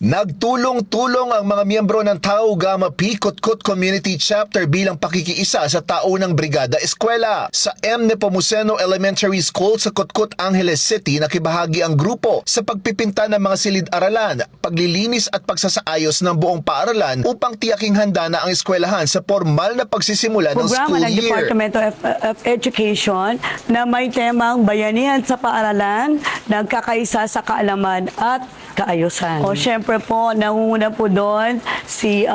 Nagtulong-tulong ang mga miyembro ng Tau Gamma Pi Kutkut Community Chapter bilang pakikiisa sa taunang Brigada Eskwela. Sa M. Nepomuceno Elementary School sa Kutkut, Angeles City, nakibahagi ang grupo sa pagpipinta ng mga silid-aralan, paglilinis at pagsasaayos ng buong paaralan upang tiyaking handa na ang eskwelahan sa formal na pagsisimula ng school Programa ng year. Department of Education na may temang bayanihan sa paaralan, nagkakaisa sa kaalaman at kaayusan. O syempre po, nangunguna po doon si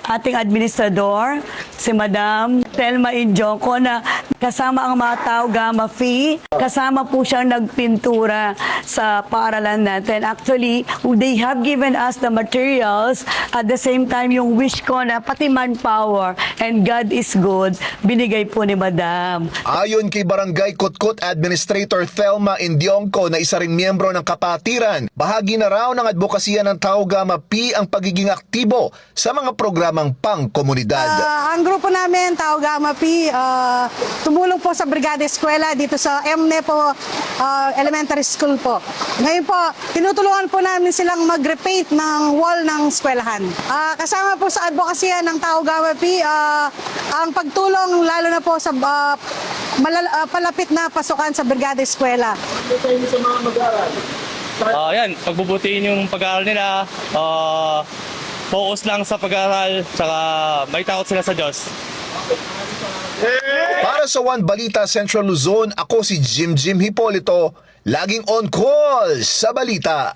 ating administrador, si Madam Telma Injoco, na kasama ang mga Tau Gamma Phi, kasama po siyang nagpintura sa paaralan natin. Actually, they have given us the materials, at the same time yung wish ko na pati manpower and God is good, binigay po ni Madam. Ayon kay Barangay Kutkut Administrator Thelma Indionco na isa ring miyembro ng kapatiran, bahagi na raw ng advokasya ng Tau Gamma Pi ang pagiging aktibo sa mga programang pang-komunidad. Ang grupo namin, Tau Gamma Pi, tumulong po sa Brigada Eskwela dito sa MNEPO Elementary School po. Ngayon po, tinutulungan po namin silang mag-repaint ng wall ng eskwelahan. Kasama po sa advokasya ng Tau Gamma Pi, ang pagtulong lalo na po sa palapit na pasukan sa Brigada Eskwela. Yan, pagbubutihin yung pag-aaral nila, focus lang sa pag-aaral, saka may takot sila sa Diyos. Para sa One Balita Central Luzon, ako si Jim Hipolito, laging on call sa balita.